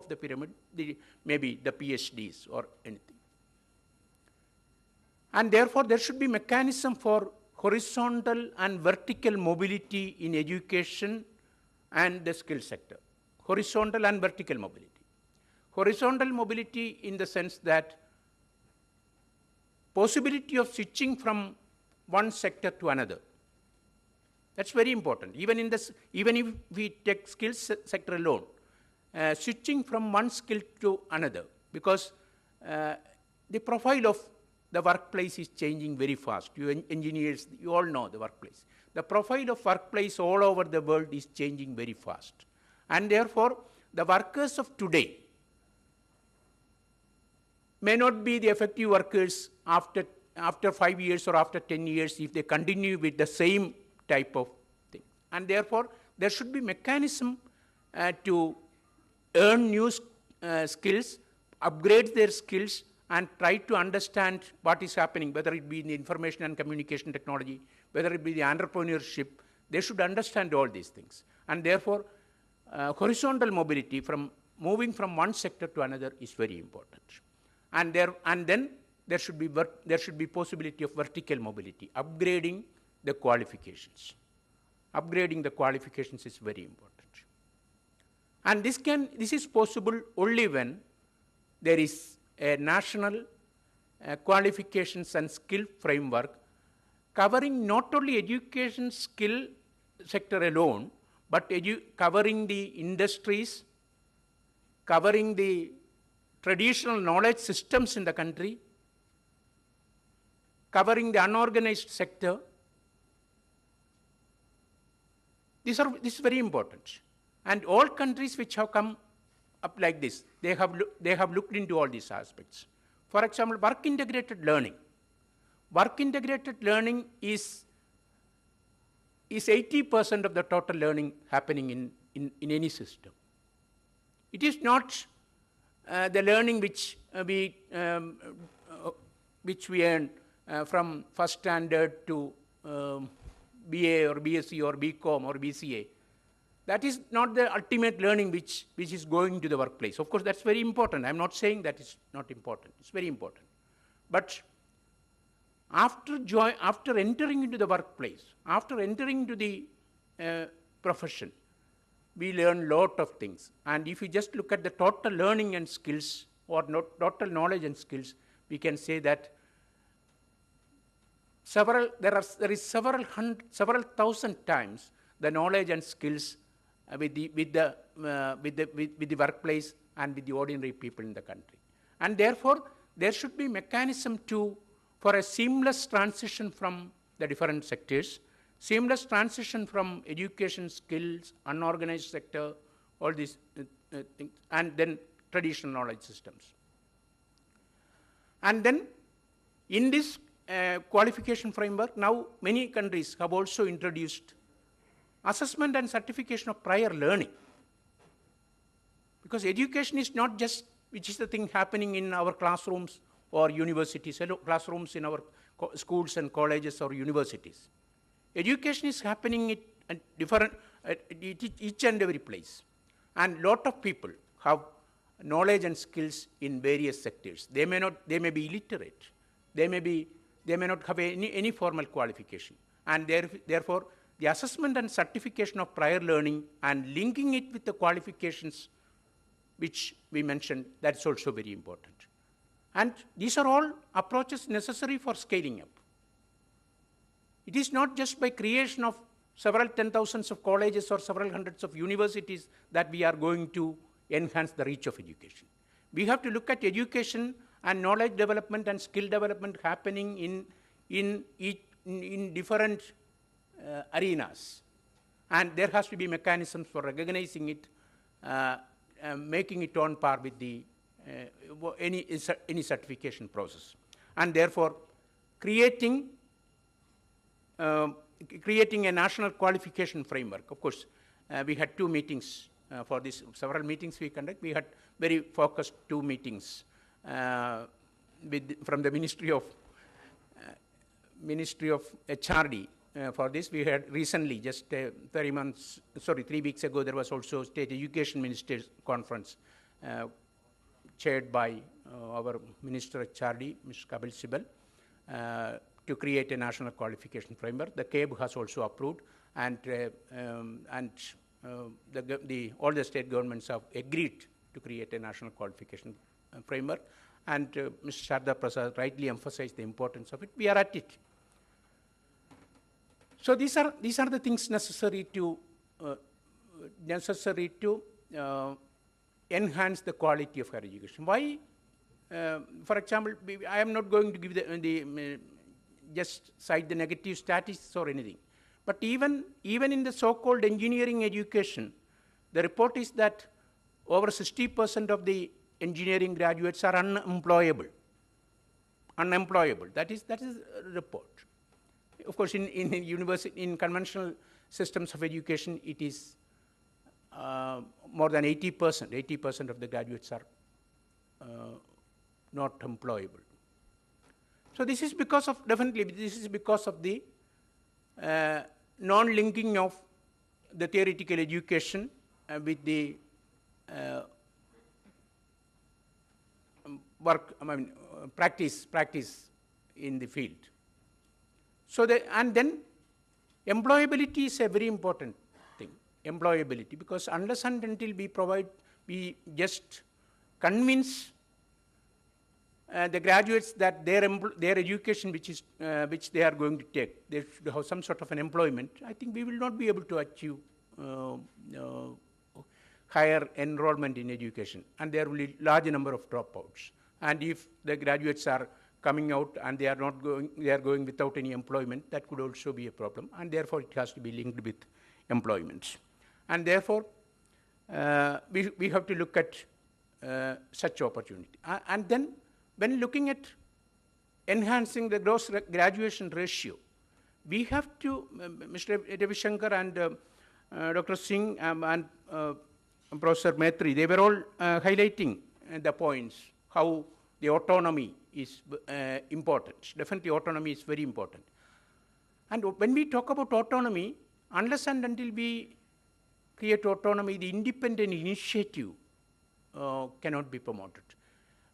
the pyramid, maybe the PhDs or anything. And therefore, there should be mechanism for horizontal and vertical mobility in education and the skill sector. Horizontal and vertical mobility. Horizontal mobility in the sense that possibility of switching from one sector to another. That's very important. Even if we take skills sector alone, switching from one skill to another, because the profile of the workplace is changing very fast. You engineers, you all know the workplace. The profile of workplace all over the world is changing very fast. And therefore, the workers of today may not be the effective workers after 5 years or after 10 years if they continue with the same type of thing. And therefore, there should be mechanism to earn new skills, upgrade their skills, and try to understand what is happening, whether it be in the information and communication technology, whether it be the entrepreneurship. They should understand all these things. And therefore, horizontal mobility from moving from one sector to another is very important. And then there should be possibility of vertical mobility, upgrading the qualifications. Upgrading the qualifications is very important. And this is possible only when there is a national qualifications and skill framework covering not only education skill sector alone, but covering the industries, covering the traditional knowledge systems in the country, covering the unorganized sector. This is very important. And all countries which have come up like this, they have looked into all these aspects. For example, work integrated learning. Work integrated learning is 80% of the total learning happening in any system. It is not the learning which we earn from first standard to BA or BSc or BCom or BCA. That is not the ultimate learning which is going to the workplace. Of course, that's very important. I'm not saying that it's not important. It's very important. But after entering into the workplace, after entering into the profession, we learn a lot of things. And if you just look at the total learning and skills, or total knowledge and skills, we can say that there is several thousand times the knowledge and skills with the workplace and with the ordinary people in the country. And therefore, there should be mechanism for a seamless transition from the different sectors, seamless transition from education, skills, unorganized sector, all these things, and then traditional knowledge systems. And then in this qualification framework, now many countries have also introduced assessment and certification of prior learning. Because education is not just, which is the thing happening in our classrooms or universities, classrooms in our schools and colleges or universities. Education is happening at each and every place. And lot of people have knowledge and skills in various sectors. They may be illiterate. They may not have any formal qualification. And therefore, the assessment and certification of prior learning and linking it with the qualifications which we mentioned, that's also very important. And these are all approaches necessary for scaling up. It is not just by creation of several 10,000s of colleges or several hundreds of universities that we are going to enhance the reach of education. We have to look at education and knowledge development and skill development happening in different arenas. And there has to be mechanisms for recognizing it, making it on par with any certification process. And therefore, creating a national qualification framework. Of course, we had 2 meetings for this, several meetings we conduct. We had very focused 2 meetings from the Ministry of HRD for this. We had recently, just 3 weeks ago, there was also State Education Ministers Conference chaired by our Minister HRD, Ms. Kapil Sibal, to create a national qualification framework. The CAB has also approved, and all the state governments have agreed to create a national qualification framework. And Mr. Sharda Prasad rightly emphasized the importance of it. We are at it. So these are the things necessary to enhance the quality of higher education. Why? For example, I am not going to give just cite the negative statistics or anything. But even in the so-called engineering education, the report is that over 60% of the engineering graduates are unemployable. That is a report. Of course, in conventional systems of education, it is more than 80%. 80% of the graduates are not employable. So this is because of, definitely, this is because of the non-linking of the theoretical education with the practice in the field. So and then employability is a very important thing. Employability, because unless and until we just convince the graduates that their education, which they are going to take, they should have some sort of an employment, I think we will not be able to achieve higher enrollment in education, and there will be large number of dropouts. And if the graduates are coming out and they are going without any employment, that could also be a problem, and therefore it has to be linked with employment. And therefore, we have to look at such opportunity. And then, when looking at enhancing the gross graduation ratio, we have to, Mr. Ravi Shankar and Dr. Singh and Professor Maitri, they were all highlighting the points, how the autonomy is important. Definitely autonomy is very important. And when we talk about autonomy, unless and until we create autonomy, the independent initiative cannot be promoted.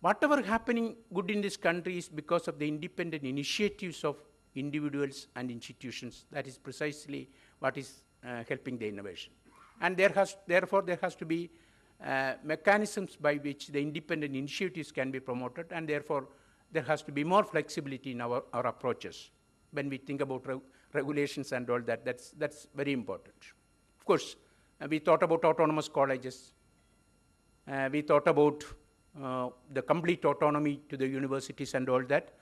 Whatever happening good in this country is because of the independent initiatives of individuals and institutions. That is precisely what is helping the innovation. And therefore there has to be mechanisms by which the independent initiatives can be promoted, and therefore there has to be more flexibility in our approaches. When we think about regulations and all that, that's very important. Of course, we thought about autonomous colleges. We thought about the complete autonomy to the universities and all that.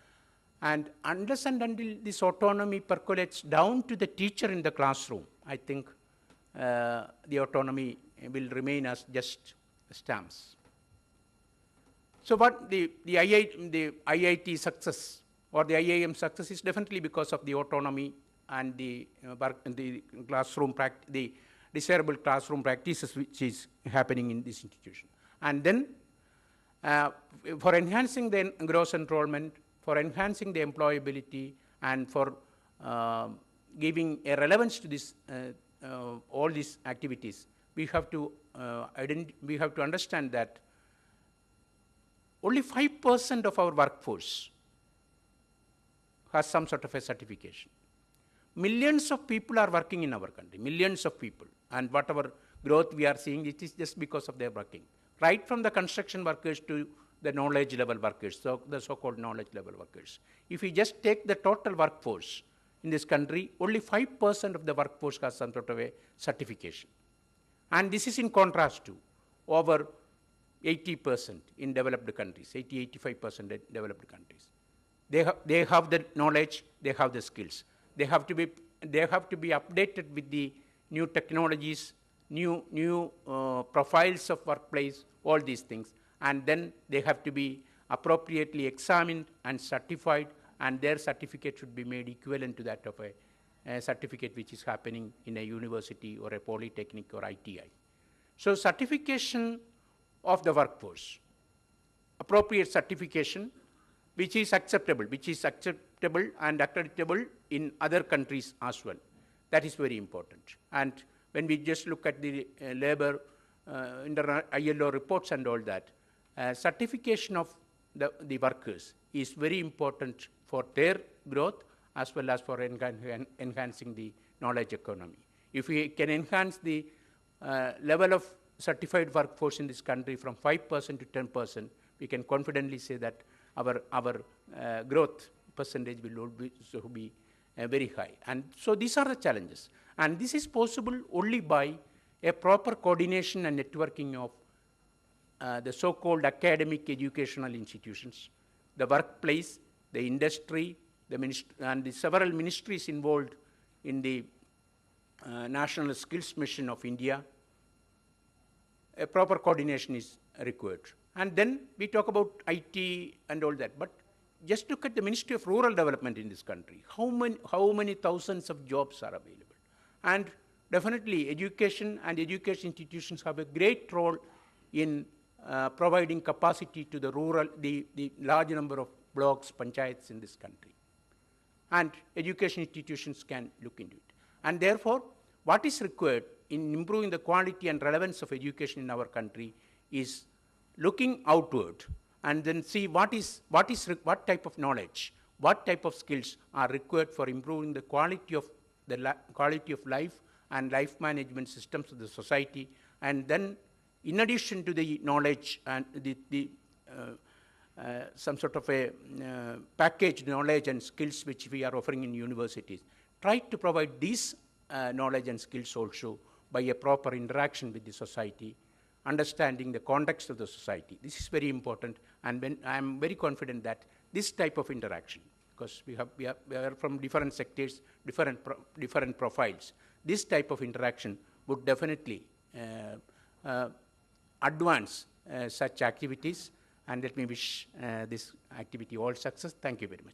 And unless and until this autonomy percolates down to the teacher in the classroom, I think the autonomy will remain as just stamps. So what the IIT success or the IIM success is definitely because of the autonomy and the classroom the desirable classroom practices which is happening in this institution. And then for enhancing the gross enrollment, for enhancing the employability, and for giving a relevance to this all these activities, we have to understand that only 5% of our workforce has some sort of a certification. Millions of people are working in our country, millions of people, and whatever growth we are seeing, it is just because of their working. Right from the construction workers to the knowledge level workers, so the so-called knowledge level workers. If we just take the total workforce in this country, only 5% of the workforce has some sort of a certification. And this is in contrast to over 80% in developed countries, 85% in developed countries. They have the knowledge, they have the skills. They have to be updated with the new technologies, new profiles of workplace, all these things. And then they have to be appropriately examined and certified, and their certificate should be made equivalent to that of a certificate which is happening in a university or a polytechnic or ITI. So certification of the workforce, appropriate certification, which is acceptable and accreditable in other countries as well. That is very important. And when we just look at the labor ILO reports and all that, certification of the workers is very important for their growth as well as for enhancing the knowledge economy. If we can enhance the level of certified workforce in this country from 5% to 10%, we can confidently say that our growth percentage will be very high. And so these are the challenges. And this is possible only by a proper coordination and networking of the so-called academic educational institutions, the workplace, the industry, and the several ministries involved in the National Skills Mission of India. A proper coordination is required. And then we talk about IT and all that. But just look at the Ministry of Rural Development in this country. How many thousands of jobs are available? And definitely education and education institutions have a great role in providing capacity to the large number of blocks, panchayats in this country. And education institutions can look into it. And therefore, what is required in improving the quality and relevance of education in our country is looking outward and then see what type of knowledge, what type of skills are required for improving the quality of life and life management systems of the society. And then, in addition to the knowledge and some sort of a packaged knowledge and skills which we are offering in universities, try to provide these knowledge and skills also by a proper interaction with the society, understanding the context of the society. This is very important, and I am very confident that this type of interaction, because we are from different sectors, different profiles, this type of interaction would definitely advance such activities, and let me wish this activity all success. Thank you very much.